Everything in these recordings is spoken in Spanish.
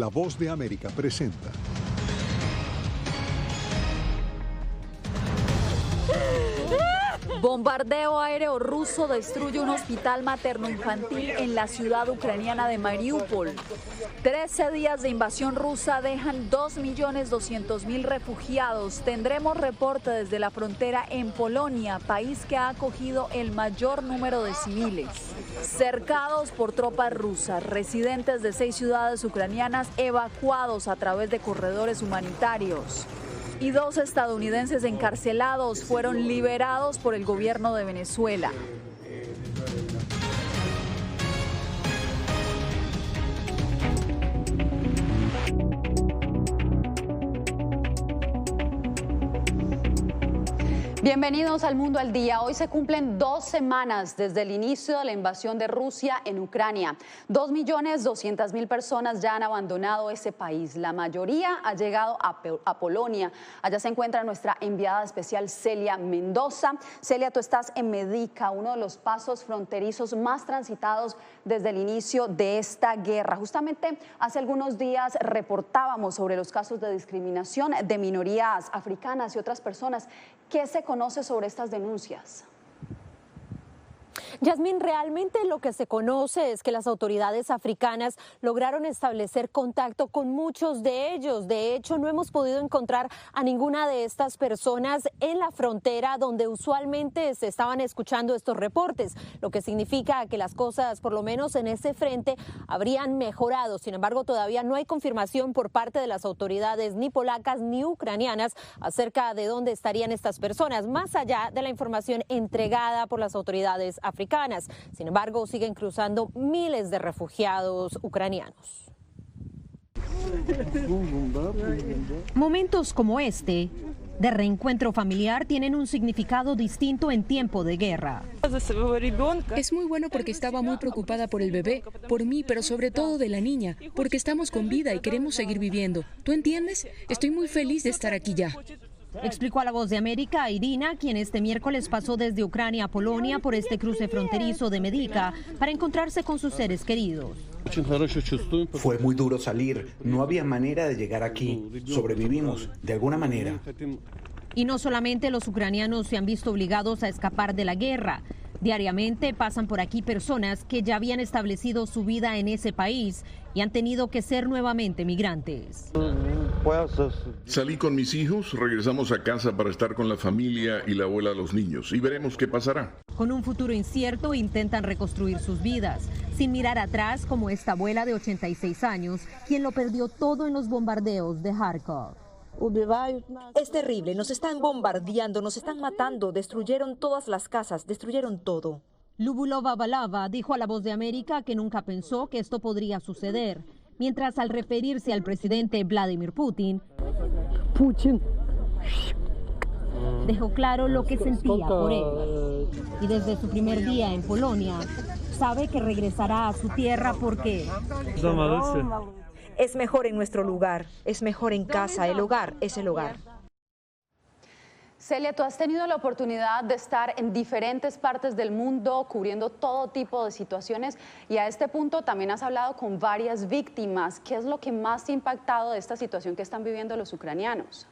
La Voz de América presenta. Bombardeo aéreo ruso destruye un hospital materno-infantil en la ciudad ucraniana de Mariupol. 13 días de invasión rusa dejan 2.200.000 refugiados. Tendremos reporte desde la frontera en Polonia, país que ha acogido el mayor número de civiles. Cercados por tropas rusas, residentes de 6 ciudades ucranianas evacuados a través de corredores humanitarios. Y 2 estadounidenses encarcelados fueron liberados por el gobierno de Venezuela. Bienvenidos al Mundo al Día. Hoy se cumplen 2 semanas desde el inicio de la invasión de Rusia en Ucrania. 2.200.000 personas ya han abandonado ese país. La mayoría ha llegado a Polonia. Allá se encuentra nuestra enviada especial Celia Mendoza. Celia, tú estás en Medyka, uno de los pasos fronterizos más transitados desde el inicio de esta guerra. Justamente hace algunos días reportábamos sobre los casos de discriminación de minorías africanas y otras personas. ¿Qué se conoce sobre estas denuncias? Yasmín, realmente lo que se conoce es que las autoridades africanas lograron establecer contacto con muchos de ellos. De hecho, no hemos podido encontrar a ninguna de estas personas en la frontera donde usualmente se estaban escuchando estos reportes, lo que significa que las cosas, por lo menos en ese frente, habrían mejorado. Sin embargo, todavía no hay confirmación por parte de las autoridades ni polacas ni ucranianas acerca de dónde estarían estas personas, más allá de la información entregada por las autoridades africanas. Sin embargo, siguen cruzando miles de refugiados ucranianos. Momentos como este de reencuentro familiar tienen un significado distinto en tiempo de guerra. Es muy bueno porque estaba muy preocupada por el bebé, por mí, pero sobre todo de la niña, porque estamos con vida y queremos seguir viviendo. ¿Tú entiendes? Estoy muy feliz de estar aquí ya. Explicó a La Voz de América a Irina, quien este miércoles pasó desde Ucrania a Polonia por este cruce fronterizo de Medyka para encontrarse con sus seres queridos. Fue muy duro salir, no había manera de llegar aquí. Sobrevivimos, de alguna manera. Y no solamente los ucranianos se han visto obligados a escapar de la guerra. Diariamente pasan por aquí personas que ya habían establecido su vida en ese país y han tenido que ser nuevamente migrantes. Salí con mis hijos, regresamos a casa para estar con la familia y la abuela de los niños y veremos qué pasará. Con un futuro incierto intentan reconstruir sus vidas, sin mirar atrás como esta abuela de 86 años, quien lo perdió todo en los bombardeos de Kharkov. Es terrible, nos están bombardeando, nos están matando, destruyeron todas las casas, destruyeron todo. Lubulova Balava dijo a La Voz de América que nunca pensó que esto podría suceder, mientras al referirse al presidente Vladimir Putin, dejó claro lo que sentía por él. Y desde su primer día en Polonia, sabe que regresará a su tierra porque es mejor en nuestro lugar, es mejor en casa, el hogar es el hogar. Celia, tú has tenido la oportunidad de estar en diferentes partes del mundo cubriendo todo tipo de situaciones y a este punto también has hablado con varias víctimas. ¿Qué es lo que más te ha impactado de esta situación que están viviendo los ucranianos?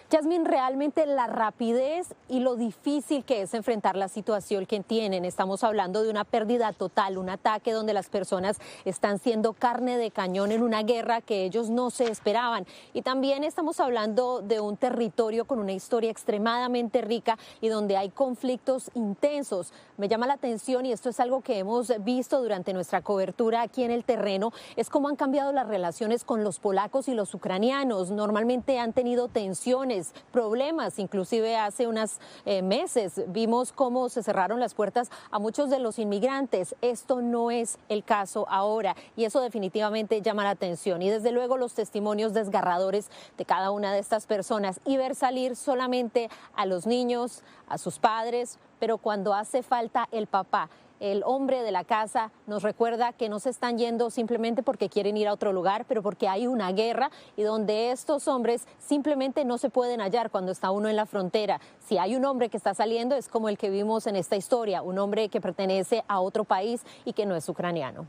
Yasmín, realmente la rapidez y lo difícil que es enfrentar la situación que tienen. Estamos hablando de una pérdida total, un ataque donde las personas están siendo carne de cañón en una guerra que ellos no se esperaban. Y también estamos hablando de un territorio con una historia extremadamente rica y donde hay conflictos intensos. Me llama la atención, y esto es algo que hemos visto durante nuestra cobertura aquí en el terreno, es cómo han cambiado las relaciones con los polacos y los ucranianos. Normalmente han tenido tensiones, problemas, inclusive hace unos meses vimos cómo se cerraron las puertas a muchos de los inmigrantes. Esto no es el caso ahora y eso definitivamente llama la atención. Y desde luego los testimonios desgarradores de cada una de estas personas y ver salir solamente a los niños, a sus padres, pero cuando hace falta el papá, el hombre de la casa, nos recuerda que no se están yendo simplemente porque quieren ir a otro lugar, pero porque hay una guerra y donde estos hombres simplemente no se pueden hallar cuando está uno en la frontera. Si hay un hombre que está saliendo es como el que vimos en esta historia, un hombre que pertenece a otro país y que no es ucraniano.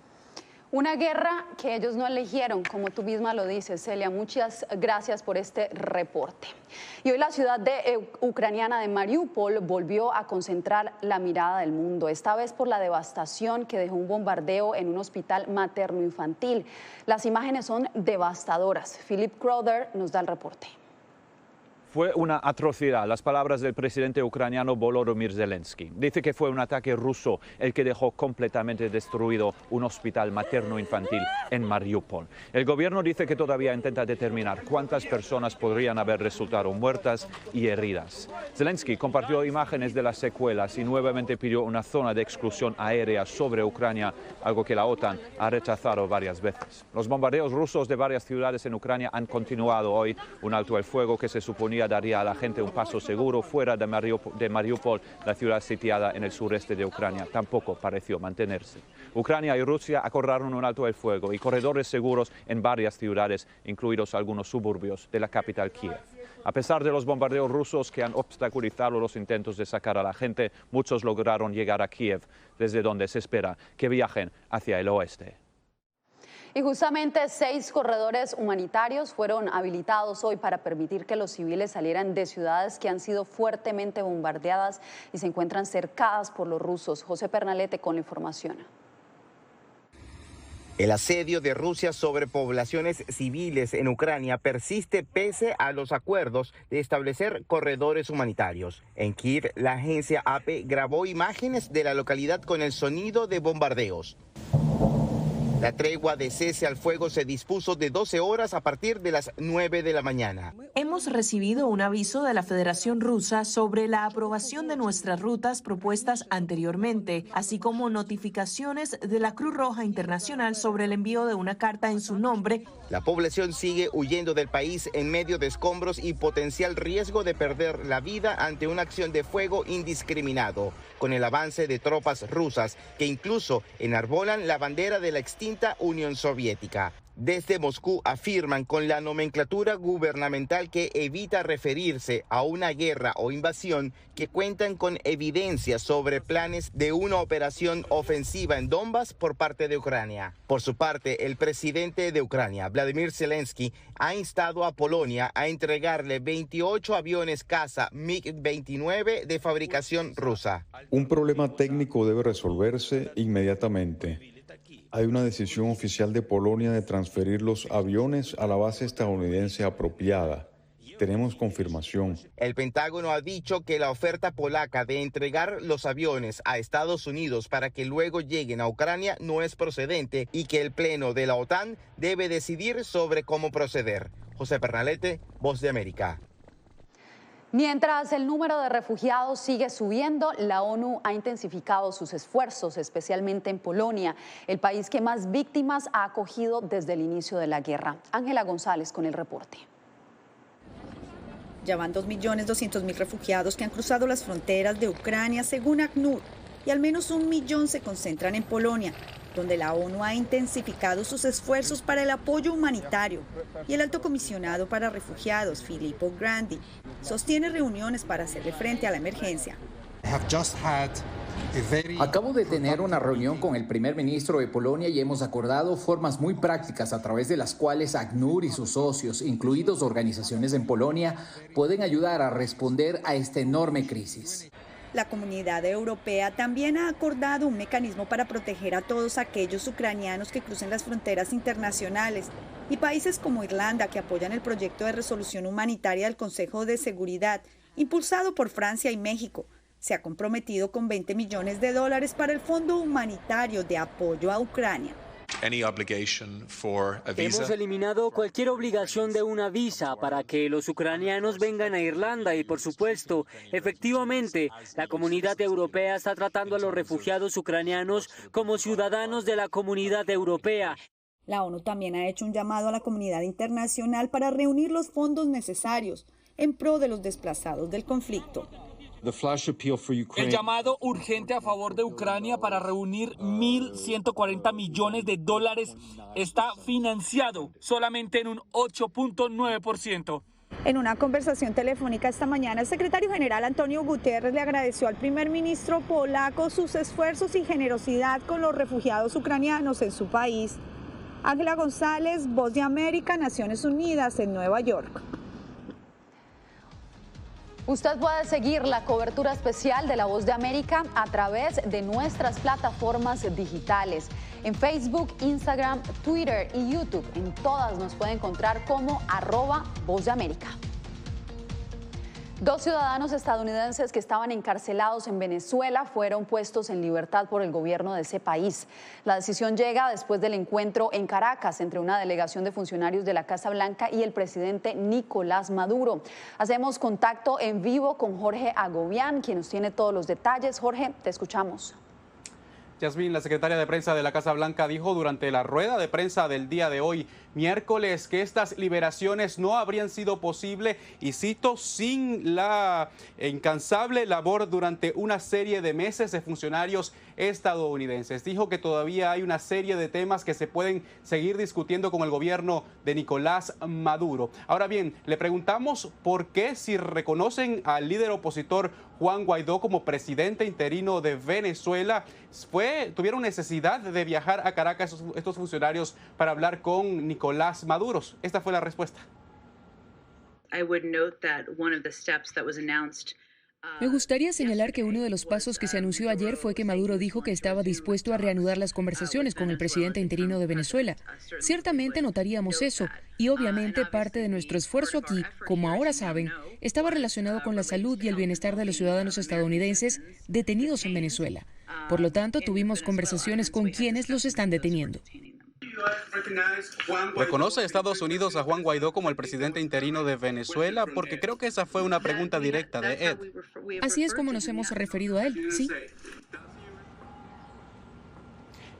Una guerra que ellos no eligieron, como tú misma lo dices, Celia. Muchas gracias por este reporte. Y hoy la ciudad ucraniana de Mariupol volvió a concentrar la mirada del mundo, esta vez por la devastación que dejó un bombardeo en un hospital materno-infantil. Las imágenes son devastadoras. Philip Crowder nos da el reporte. Fue una atrocidad, las palabras del presidente ucraniano Volodymyr Zelensky. Dice que fue un ataque ruso el que dejó completamente destruido un hospital materno-infantil en Mariupol. El gobierno dice que todavía intenta determinar cuántas personas podrían haber resultado muertas y heridas. Zelensky compartió imágenes de las secuelas y nuevamente pidió una zona de exclusión aérea sobre Ucrania, algo que la OTAN ha rechazado varias veces. Los bombardeos rusos de varias ciudades en Ucrania han continuado hoy. Un alto el fuego que se suponía daría a la gente un paso seguro fuera de Mariupol, la ciudad sitiada en el sureste de Ucrania, tampoco pareció mantenerse. Ucrania y Rusia acordaron un alto el fuego y corredores seguros en varias ciudades, incluidos algunos suburbios de la capital Kiev. A pesar de los bombardeos rusos que han obstaculizado los intentos de sacar a la gente, muchos lograron llegar a Kiev, desde donde se espera que viajen hacia el oeste. Y justamente 6 corredores humanitarios fueron habilitados hoy para permitir que los civiles salieran de ciudades que han sido fuertemente bombardeadas y se encuentran cercadas por los rusos. José Pernalete con la información. El asedio de Rusia sobre poblaciones civiles en Ucrania persiste pese a los acuerdos de establecer corredores humanitarios. En Kiev, la agencia AP grabó imágenes de la localidad con el sonido de bombardeos. La tregua de cese al fuego se dispuso de 12 horas a partir de las 9 de la mañana. Hemos recibido un aviso de la Federación Rusa sobre la aprobación de nuestras rutas propuestas anteriormente, así como notificaciones de la Cruz Roja Internacional sobre el envío de una carta en su nombre. La población sigue huyendo del país en medio de escombros y potencial riesgo de perder la vida ante una acción de fuego indiscriminado, con el avance de tropas rusas que incluso enarbolan la bandera de la extinta Unión Soviética. Desde Moscú afirman con la nomenclatura gubernamental que evita referirse a una guerra o invasión, que cuentan con evidencias sobre planes de una operación ofensiva en Donbass por parte de Ucrania. Por su parte, el presidente de Ucrania, Volodymyr Zelensky, ha instado a Polonia a entregarle 28 aviones caza MiG-29 de fabricación rusa. Un problema técnico debe resolverse inmediatamente. Hay una decisión oficial de Polonia de transferir los aviones a la base estadounidense apropiada. Tenemos confirmación. El Pentágono ha dicho que la oferta polaca de entregar los aviones a Estados Unidos para que luego lleguen a Ucrania no es procedente y que el Pleno de la OTAN debe decidir sobre cómo proceder. José Pernalete, Voz de América. Mientras el número de refugiados sigue subiendo, la ONU ha intensificado sus esfuerzos, especialmente en Polonia, el país que más víctimas ha acogido desde el inicio de la guerra. Ángela González con el reporte. Ya van 2.200.000 refugiados que han cruzado las fronteras de Ucrania, según ACNUR, y al menos 1 millón se concentran en Polonia, donde la ONU ha intensificado sus esfuerzos para el apoyo humanitario. Y el alto comisionado para refugiados, Filippo Grandi, sostiene reuniones para hacerle frente a la emergencia. Acabo de tener una reunión con el primer ministro de Polonia y hemos acordado formas muy prácticas a través de las cuales ACNUR y sus socios, incluidos organizaciones en Polonia, pueden ayudar a responder a esta enorme crisis. La comunidad europea también ha acordado un mecanismo para proteger a todos aquellos ucranianos que crucen las fronteras internacionales, y países como Irlanda, que apoyan el proyecto de resolución humanitaria del Consejo de Seguridad, impulsado por Francia y México, se ha comprometido con $20 millones para el Fondo Humanitario de Apoyo a Ucrania. Hemos eliminado cualquier obligación de una visa para que los ucranianos vengan a Irlanda y, por supuesto, efectivamente, la comunidad europea está tratando a los refugiados ucranianos como ciudadanos de la comunidad europea. La ONU también ha hecho un llamado a la comunidad internacional para reunir los fondos necesarios en pro de los desplazados del conflicto. El llamado urgente a favor de Ucrania para reunir $1.140 millones está financiado solamente en un 8.9%. En una conversación telefónica esta mañana, el secretario general Antonio Guterres le agradeció al primer ministro polaco sus esfuerzos y generosidad con los refugiados ucranianos en su país. Ángela González, Voz de América, Naciones Unidas, en Nueva York. Usted puede seguir la cobertura especial de La Voz de América a través de nuestras plataformas digitales. En Facebook, Instagram, Twitter y YouTube. En todas nos puede encontrar como @Voz de América. 2 ciudadanos estadounidenses que estaban encarcelados en Venezuela fueron puestos en libertad por el gobierno de ese país. La decisión llega después del encuentro en Caracas entre una delegación de funcionarios de la Casa Blanca y el presidente Nicolás Maduro. Hacemos contacto en vivo con Jorge Agobián, quien nos tiene todos los detalles. Jorge, te escuchamos. Yasmín, la secretaria de prensa de la Casa Blanca dijo durante la rueda de prensa del día de hoy, miércoles, que estas liberaciones no habrían sido posibles, y cito, sin la incansable labor durante una serie de meses de funcionarios estadounidenses. Dijo que todavía hay una serie de temas que se pueden seguir discutiendo con el gobierno de Nicolás Maduro. Ahora bien, le preguntamos por qué, si reconocen al líder opositor Juan Guaidó como presidente interino de Venezuela, tuvieron necesidad de viajar a Caracas estos funcionarios para hablar con Nicolás Maduro. Esta fue la respuesta. Me gustaría señalar que uno de los pasos que se anunció ayer fue que Maduro dijo que estaba dispuesto a reanudar las conversaciones con el presidente interino de Venezuela. Ciertamente notaríamos eso, y obviamente parte de nuestro esfuerzo aquí, como ahora saben, estaba relacionado con la salud y el bienestar de los ciudadanos estadounidenses detenidos en Venezuela. Por lo tanto, tuvimos conversaciones con quienes los están deteniendo. ¿Reconoce Estados Unidos a Juan Guaidó como el presidente interino de Venezuela? Porque creo que esa fue una pregunta directa de Ed. Así es como nos hemos referido a él, sí.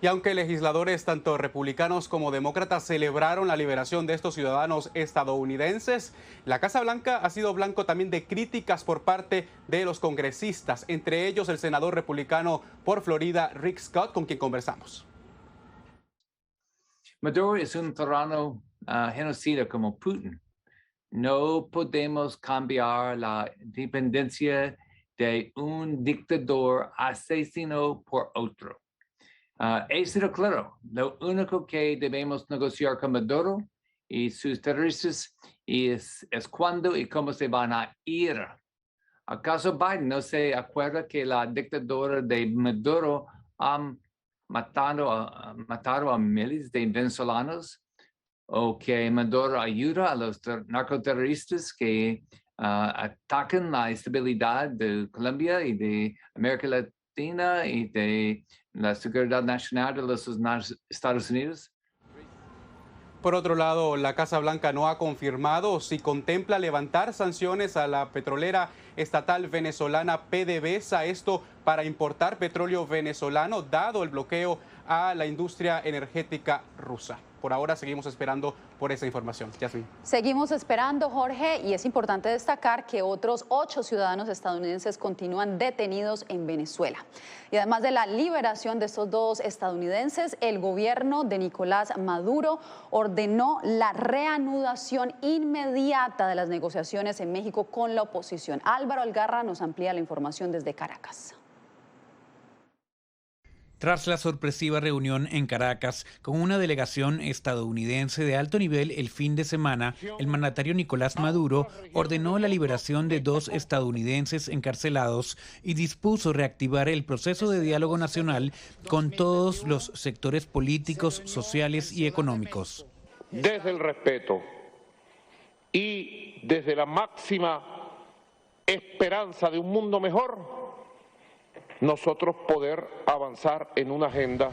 Y aunque legisladores tanto republicanos como demócratas celebraron la liberación de estos ciudadanos estadounidenses, la Casa Blanca ha sido blanco también de críticas por parte de los congresistas, entre ellos el senador republicano por Florida, Rick Scott, con quien conversamos. Maduro es un tirano genocida como Putin. No podemos cambiar la dependencia de un dictador asesino por otro. He sido claro, lo único que debemos negociar con Maduro y sus terroristas es cuándo y cómo se van a ir. ¿Acaso Biden no se acuerda que la dictadura de Maduro mataron a miles de venezolanos, o que Maduro ayuda a los narcoterroristas que atacan la estabilidad de Colombia y de América Latina y de la seguridad nacional de los Estados Unidos? Por otro lado, la Casa Blanca no ha confirmado si contempla levantar sanciones a la petrolera estatal venezolana PDVSA, esto para importar petróleo venezolano, dado el bloqueo a la industria energética rusa. Por ahora seguimos esperando por esa información. Yasmín. Seguimos esperando, Jorge, y es importante destacar que otros 8 ciudadanos estadounidenses continúan detenidos en Venezuela. Y además de la liberación de estos 2 estadounidenses, el gobierno de Nicolás Maduro ordenó la reanudación inmediata de las negociaciones en México con la oposición. Álvaro Algarra nos amplía la información desde Caracas. Tras la sorpresiva reunión en Caracas con una delegación estadounidense de alto nivel el fin de semana, el mandatario Nicolás Maduro ordenó la liberación de 2 estadounidenses encarcelados y dispuso reactivar el proceso de diálogo nacional con todos los sectores políticos, sociales y económicos. Desde el respeto y desde la máxima esperanza de un mundo mejor, nosotros poder avanzar en una agenda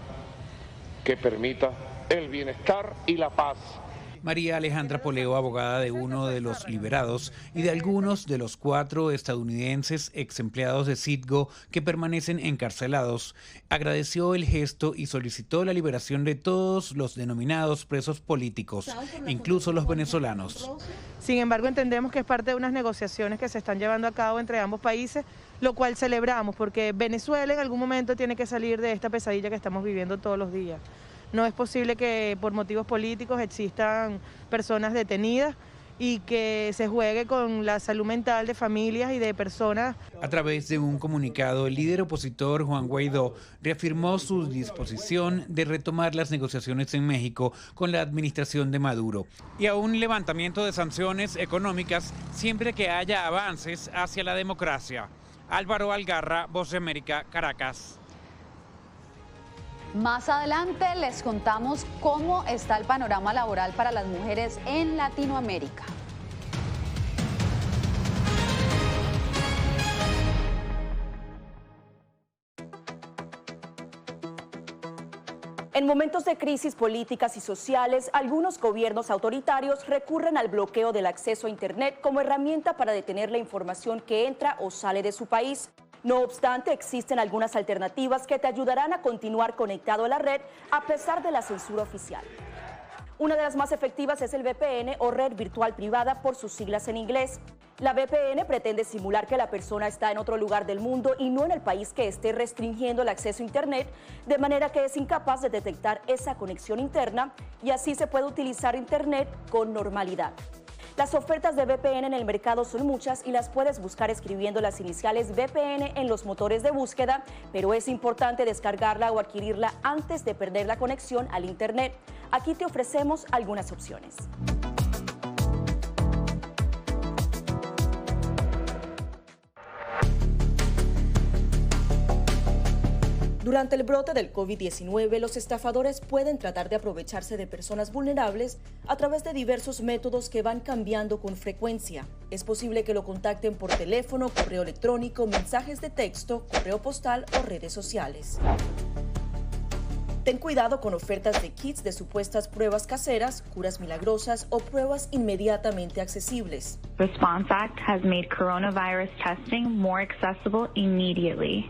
que permita el bienestar y la paz. María Alejandra Poleo, abogada de uno de los liberados y de algunos de los 4 estadounidenses ex empleados de Citgo que permanecen encarcelados, agradeció el gesto y solicitó la liberación de todos los denominados presos políticos, incluso los venezolanos. Sin embargo, entendemos que es parte de unas negociaciones que se están llevando a cabo entre ambos países, lo cual celebramos, porque Venezuela en algún momento tiene que salir de esta pesadilla que estamos viviendo todos los días. No es posible que por motivos políticos existan personas detenidas y que se juegue con la salud mental de familias y de personas. A través de un comunicado, el líder opositor Juan Guaidó reafirmó su disposición de retomar las negociaciones en México con la administración de Maduro y a un levantamiento de sanciones económicas siempre que haya avances hacia la democracia. Álvaro Algarra, Voz de América, Caracas. Más adelante les contamos cómo está el panorama laboral para las mujeres en Latinoamérica. En momentos de crisis políticas y sociales, algunos gobiernos autoritarios recurren al bloqueo del acceso a Internet como herramienta para detener la información que entra o sale de su país. No obstante, existen algunas alternativas que te ayudarán a continuar conectado a la red a pesar de la censura oficial. Una de las más efectivas es el VPN o red virtual privada por sus siglas en inglés. La VPN pretende simular que la persona está en otro lugar del mundo y no en el país que esté restringiendo el acceso a Internet, de manera que es incapaz de detectar esa conexión interna y así se puede utilizar Internet con normalidad. Las ofertas de VPN en el mercado son muchas y las puedes buscar escribiendo las iniciales VPN en los motores de búsqueda, pero es importante descargarla o adquirirla antes de perder la conexión al Internet. Aquí te ofrecemos algunas opciones. Durante el brote del COVID-19, los estafadores pueden tratar de aprovecharse de personas vulnerables a través de diversos métodos que van cambiando con frecuencia. Es posible que lo contacten por teléfono, correo electrónico, mensajes de texto, correo postal o redes sociales. Ten cuidado con ofertas de kits de supuestas pruebas caseras, curas milagrosas o pruebas inmediatamente accesibles. Response Act has made coronavirus testing more accessible immediately.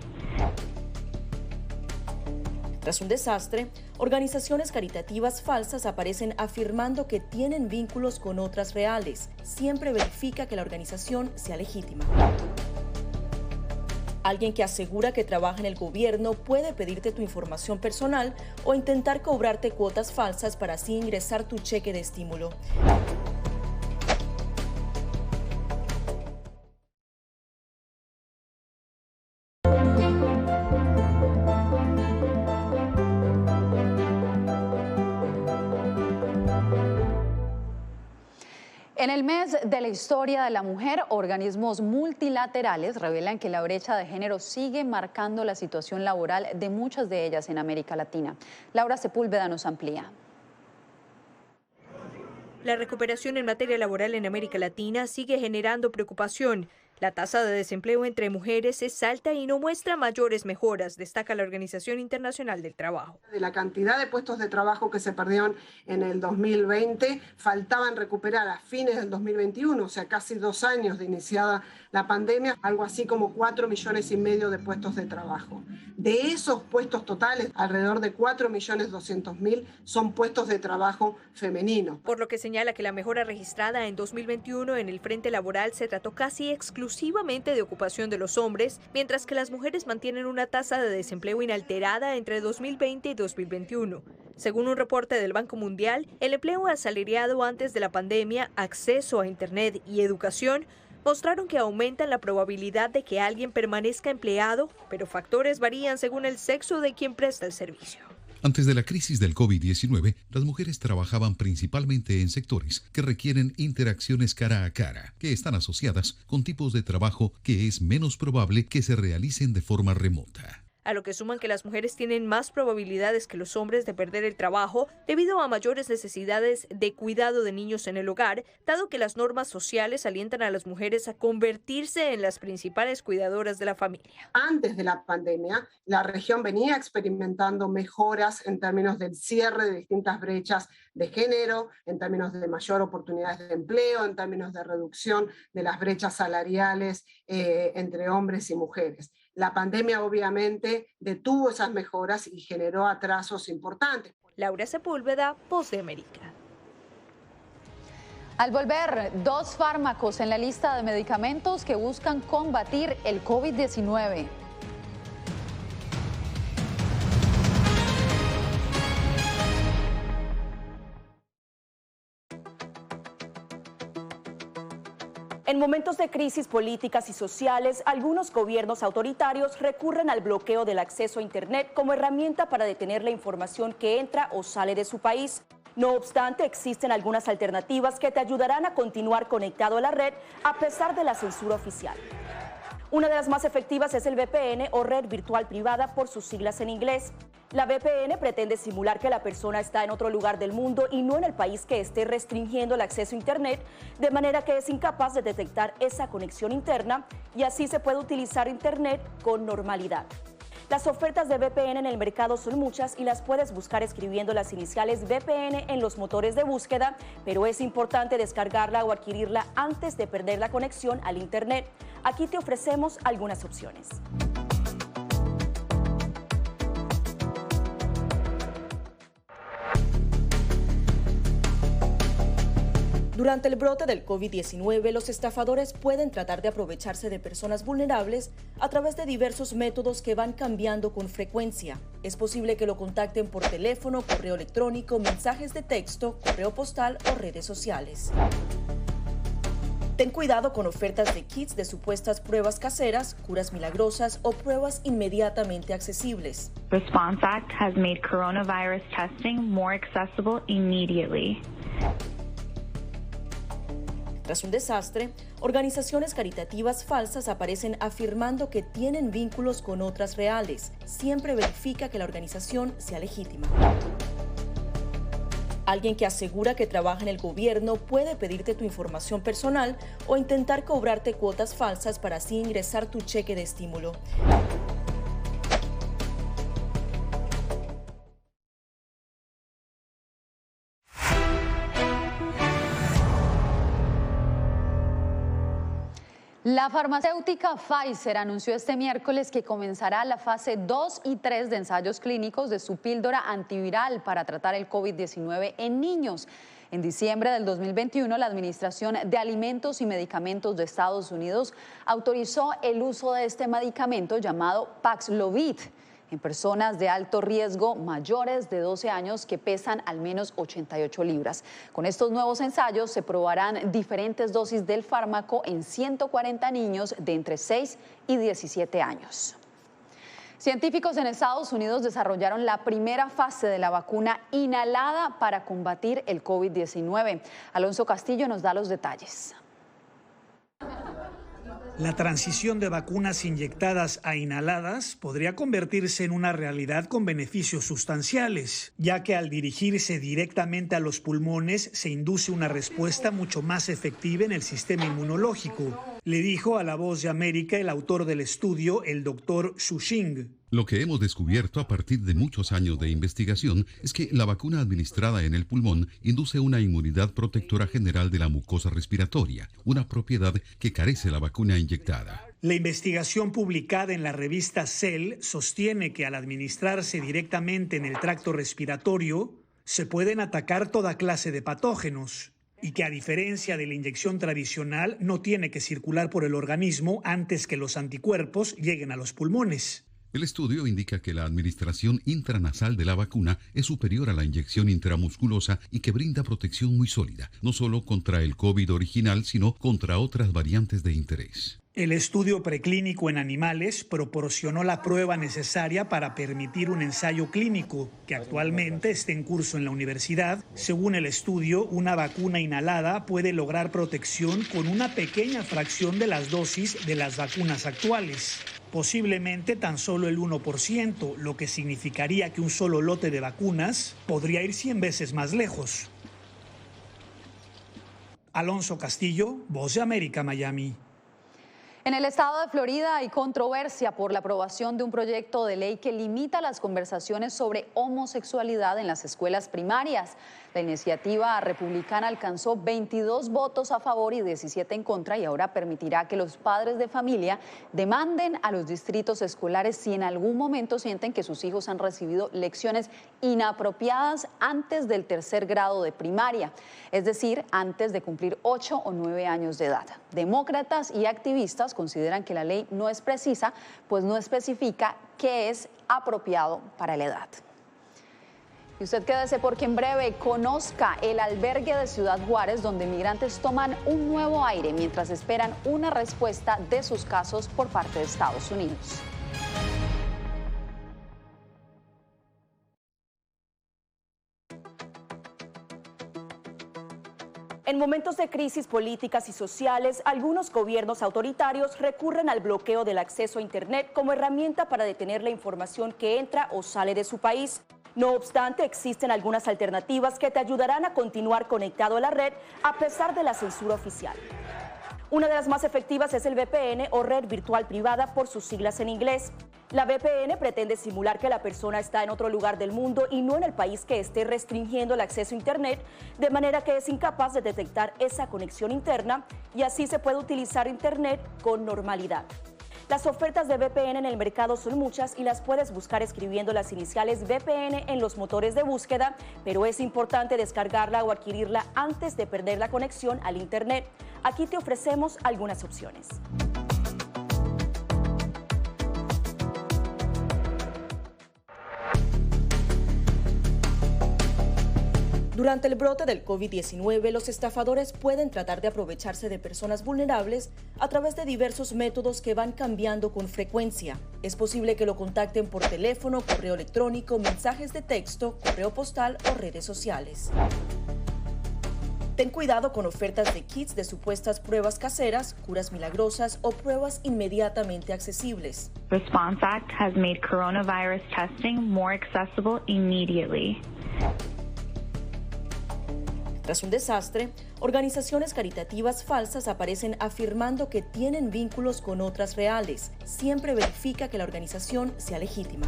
Tras un desastre, organizaciones caritativas falsas aparecen afirmando que tienen vínculos con otras reales. Siempre verifica que la organización sea legítima. Alguien que asegura que trabaja en el gobierno puede pedirte tu información personal o intentar cobrarte cuotas falsas para así ingresar tu cheque de estímulo. En el mes de la historia de la mujer, organismos multilaterales revelan que la brecha de género sigue marcando la situación laboral de muchas de ellas en América Latina. Laura Sepúlveda nos amplía. La recuperación en materia laboral en América Latina sigue generando preocupación. La tasa de desempleo entre mujeres es alta y no muestra mayores mejoras, destaca la Organización Internacional del Trabajo. De la cantidad de puestos de trabajo que se perdieron en el 2020, faltaban recuperar a fines del 2021, o sea, casi 2 años de iniciada la pandemia, algo así como 4,5 millones de puestos de trabajo. De esos puestos totales, alrededor de 4.200.000 son puestos de trabajo femeninos. Por lo que señala que la mejora registrada en 2021 en el frente laboral se trató casi exclusivamente de ocupación de los hombres, mientras que las mujeres mantienen una tasa de desempleo inalterada entre 2020 y 2021. Según un reporte del Banco Mundial, el empleo asalariado antes de la pandemia, acceso a Internet y educación mostraron que aumentan la probabilidad de que alguien permanezca empleado, pero factores varían según el sexo de quien presta el servicio. Antes de la crisis del COVID-19, las mujeres trabajaban principalmente en sectores que requieren interacciones cara a cara, que están asociadas con tipos de trabajo que es menos probable que se realicen de forma remota. A lo que suman que las mujeres tienen más probabilidades que los hombres de perder el trabajo debido a mayores necesidades de cuidado de niños en el hogar, dado que las normas sociales alientan a las mujeres a convertirse en las principales cuidadoras de la familia. Antes de la pandemia, la región venía experimentando mejoras en términos del cierre de distintas brechas de género, en términos de mayor oportunidades de empleo, en términos de reducción de las brechas salariales entre hombres y mujeres. La pandemia obviamente detuvo esas mejoras y generó atrasos importantes. Laura Sepúlveda, Voz de América. Al volver, 2 fármacos en la lista de medicamentos que buscan combatir el COVID-19. En momentos de crisis políticas y sociales, algunos gobiernos autoritarios recurren al bloqueo del acceso a Internet como herramienta para detener la información que entra o sale de su país. No obstante, existen algunas alternativas que te ayudarán a continuar conectado a la red a pesar de la censura oficial. Una de las más efectivas es el VPN o red virtual privada por sus siglas en inglés. La VPN pretende simular que la persona está en otro lugar del mundo y no en el país que esté restringiendo el acceso a Internet, de manera que es incapaz de detectar esa conexión interna y así se puede utilizar Internet con normalidad. Las ofertas de VPN en el mercado son muchas y las puedes buscar escribiendo las iniciales VPN en los motores de búsqueda, pero es importante descargarla o adquirirla antes de perder la conexión al Internet. Aquí te ofrecemos algunas opciones. Durante el brote del COVID-19, los estafadores pueden tratar de aprovecharse de personas vulnerables a través de diversos métodos que van cambiando con frecuencia. Es posible que lo contacten por teléfono, correo electrónico, mensajes de texto, correo postal o redes sociales. Ten cuidado con ofertas de kits de supuestas pruebas caseras, curas milagrosas o pruebas inmediatamente accesibles. Response Act has made coronavirus testing more accessible immediately. Tras un desastre, organizaciones caritativas falsas aparecen afirmando que tienen vínculos con otras reales. Siempre verifica que la organización sea legítima. Alguien que asegura que trabaja en el gobierno puede pedirte tu información personal o intentar cobrarte cuotas falsas para así ingresar tu cheque de estímulo. La farmacéutica Pfizer anunció este miércoles que comenzará la fase 2 y 3 de ensayos clínicos de su píldora antiviral para tratar el COVID-19 en niños. En diciembre del 2021, la Administración de Alimentos y Medicamentos de Estados Unidos autorizó el uso de este medicamento llamado Paxlovid en personas de alto riesgo mayores de 12 años que pesan al menos 88 libras. Con estos nuevos ensayos se probarán diferentes dosis del fármaco en 140 niños de entre 6 y 17 años. Científicos en Estados Unidos desarrollaron la primera fase de la vacuna inhalada para combatir el COVID-19. Alonso Castillo nos da los detalles. La transición de vacunas inyectadas a inhaladas podría convertirse en una realidad con beneficios sustanciales, ya que al dirigirse directamente a los pulmones se induce una respuesta mucho más efectiva en el sistema inmunológico, le dijo a La Voz de América el autor del estudio, el doctor Xu Xing. Lo que hemos descubierto a partir de muchos años de investigación es que la vacuna administrada en el pulmón induce una inmunidad protectora general de la mucosa respiratoria, una propiedad que carece la vacuna inyectada. La investigación publicada en la revista Cell sostiene que al administrarse directamente en el tracto respiratorio, se pueden atacar toda clase de patógenos y que a diferencia de la inyección tradicional no tiene que circular por el organismo antes que los anticuerpos lleguen a los pulmones. El estudio indica que la administración intranasal de la vacuna es superior a la inyección intramusculosa y que brinda protección muy sólida, no solo contra el COVID original, sino contra otras variantes de interés. El estudio preclínico en animales proporcionó la prueba necesaria para permitir un ensayo clínico que actualmente está en curso en la universidad. Según el estudio, una vacuna inhalada puede lograr protección con una pequeña fracción de las dosis de las vacunas actuales. Posiblemente tan solo el 1%, lo que significaría que un solo lote de vacunas podría ir 100 veces más lejos. Alonso Castillo, Voz de América, Miami. En el estado de Florida hay controversia por la aprobación de un proyecto de ley que limita las conversaciones sobre homosexualidad en las escuelas primarias. La iniciativa republicana alcanzó 22 votos a favor y 17 en contra y ahora permitirá que los padres de familia demanden a los distritos escolares si en algún momento sienten que sus hijos han recibido lecciones inapropiadas antes del tercer grado de primaria, es decir, antes de cumplir 8 o 9 años de edad. Demócratas y activistas consideran que la ley no es precisa, pues no especifica qué es apropiado para la edad. Y usted quédese porque en breve conozca el albergue de Ciudad Juárez, donde migrantes toman un nuevo aire mientras esperan una respuesta de sus casos por parte de Estados Unidos. En momentos de crisis políticas y sociales, algunos gobiernos autoritarios recurren al bloqueo del acceso a Internet como herramienta para detener la información que entra o sale de su país. No obstante, existen algunas alternativas que te ayudarán a continuar conectado a la red a pesar de la censura oficial. Una de las más efectivas es el VPN o red virtual privada por sus siglas en inglés. La VPN pretende simular que la persona está en otro lugar del mundo y no en el país que esté restringiendo el acceso a Internet, de manera que es incapaz de detectar esa conexión interna y así se puede utilizar Internet con normalidad. Las ofertas de VPN en el mercado son muchas y las puedes buscar escribiendo las iniciales VPN en los motores de búsqueda, pero es importante descargarla o adquirirla antes de perder la conexión al Internet. Aquí te ofrecemos algunas opciones. Durante el brote del COVID-19, los estafadores pueden tratar de aprovecharse de personas vulnerables a través de diversos métodos que van cambiando con frecuencia. Es posible que lo contacten por teléfono, correo electrónico, mensajes de texto, correo postal o redes sociales. Ten cuidado con ofertas de kits de supuestas pruebas caseras, curas milagrosas o pruebas inmediatamente accesibles. Response Act has made coronavirus testing more accessible immediately. Tras un desastre, organizaciones caritativas falsas aparecen afirmando que tienen vínculos con otras reales. Siempre verifica que la organización sea legítima.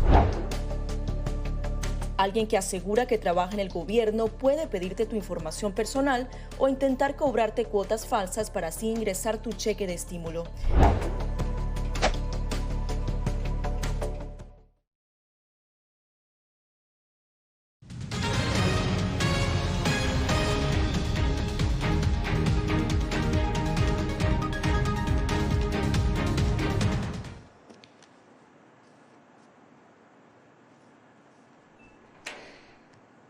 Alguien que asegura que trabaja en el gobierno puede pedirte tu información personal o intentar cobrarte cuotas falsas para así ingresar tu cheque de estímulo.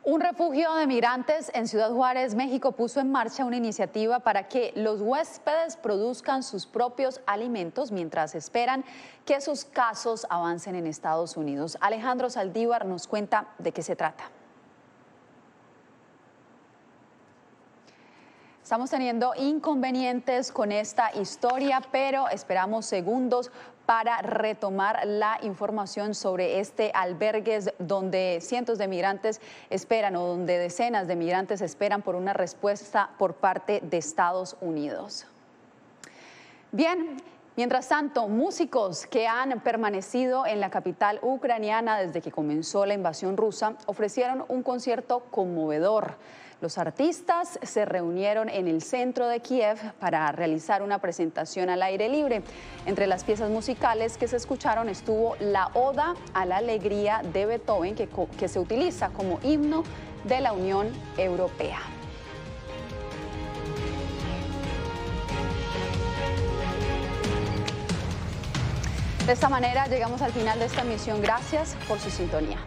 Un refugio de migrantes en Ciudad Juárez, México, puso en marcha una iniciativa para que los huéspedes produzcan sus propios alimentos mientras esperan que sus casos avancen en Estados Unidos. Alejandro Saldívar nos cuenta de qué se trata. Estamos teniendo inconvenientes con esta historia, pero esperamos segundos para retomar la información sobre este albergue donde cientos de migrantes esperan o donde decenas de migrantes esperan por una respuesta por parte de Estados Unidos. Bien. Mientras tanto, músicos que han permanecido en la capital ucraniana desde que comenzó la invasión rusa ofrecieron un concierto conmovedor. Los artistas se reunieron en el centro de Kiev para realizar una presentación al aire libre. Entre las piezas musicales que se escucharon estuvo la Oda a la Alegría de Beethoven, que se utiliza como himno de la Unión Europea. De esta manera llegamos al final de esta emisión. Gracias por su sintonía.